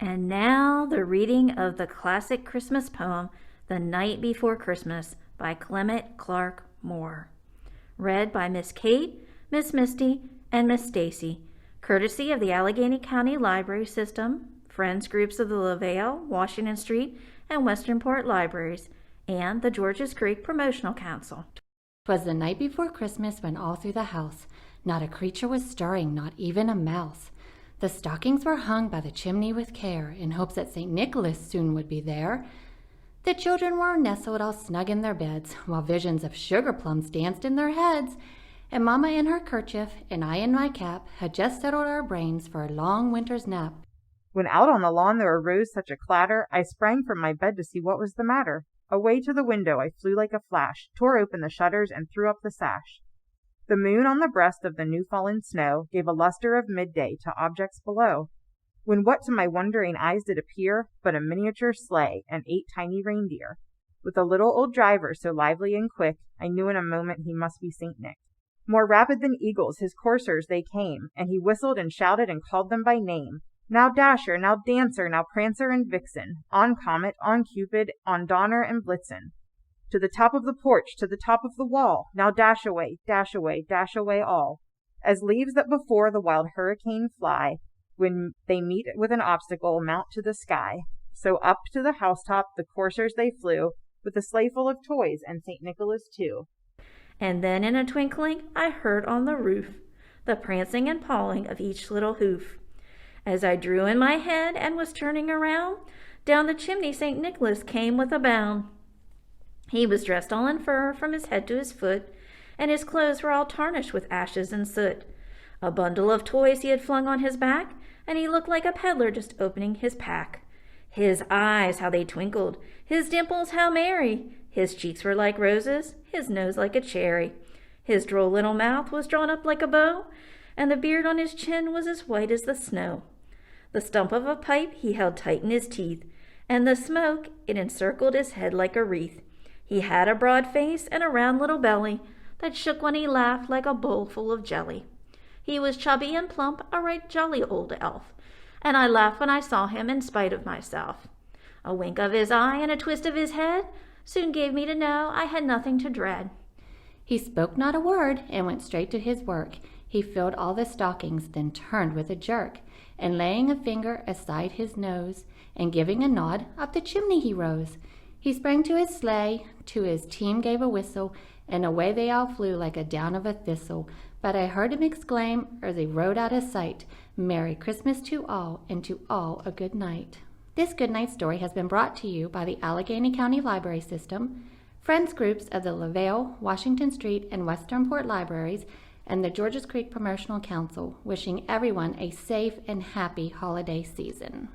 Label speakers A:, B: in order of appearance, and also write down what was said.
A: And now the reading of the classic Christmas poem, The Night Before Christmas, by Clement Clarke Moore. Read by Miss Kate, Miss Misty, and Miss Stacy, courtesy of the Allegheny County Library System, Friends Groups of the LaVale, Washington Street, and Westernport Libraries, and the Georges Creek Promotional Council.
B: 'Twas the night before Christmas when all through the house not a creature was stirring, not even a mouse. The stockings were hung by the chimney with care, in hopes that St. Nicholas soon would be there. The children were nestled all snug in their beds, while visions of sugar plums danced in their heads. And Mamma in her kerchief, and I in my cap, had just settled our brains for a long winter's nap.
C: When out on the lawn there arose such a clatter, I sprang from my bed to see what was the matter. Away to the window I flew like a flash, tore open the shutters, and threw up the sash. The moon on the breast of the new-fallen snow gave a lustre of midday to objects below, when what to my wondering eyes did appear but a miniature sleigh and 8 tiny reindeer, with a little old driver so lively and quick, I knew in a moment he must be St. Nick. More rapid than eagles his coursers they came, and he whistled and shouted and called them by name. Now Dasher, now Dancer, now Prancer and Vixen, on Comet, on Cupid, on Donner and Blitzen. To the top of the porch, to the top of the wall, now dash away, dash away, dash away all. As leaves that before the wild hurricane fly, when they meet with an obstacle, mount to the sky. So up to the housetop the coursers they flew, with a sleigh full of toys, and St. Nicholas too.
A: And then in a twinkling I heard on the roof the prancing and pawing of each little hoof. As I drew in my head and was turning around, down the chimney St. Nicholas came with a bound. He was dressed all in fur from his head to his foot, and his clothes were all tarnished with ashes and soot. A bundle of toys he had flung on his back, and he looked like a peddler just opening his pack. His eyes, how they twinkled, his dimples, how merry! His cheeks were like roses, his nose like a cherry. His droll little mouth was drawn up like a bow, and the beard on his chin was as white as the snow. The stump of a pipe he held tight in his teeth, and the smoke, it encircled his head like a wreath. He had a broad face and a round little belly that shook when he laughed like a bowl full of jelly. He was chubby and plump, a right jolly old elf, and I laughed when I saw him in spite of myself. A wink of his eye and a twist of his head soon gave me to know I had nothing to dread.
B: He spoke not a word and went straight to his work. He filled all the stockings, then turned with a jerk, and laying a finger aside his nose, and giving a nod, up the chimney he rose. He sprang to his sleigh, to his team gave a whistle, and away they all flew like a down of a thistle. But I heard him exclaim, as he rode out of sight, "Merry Christmas to all, and to all a good night." This good night story has been brought to you by the Allegheny County Library System, Friends Groups of the LaVale, Washington Street, and Westernport Libraries, and the Georges Creek Promotional Council, wishing everyone a safe and happy holiday season.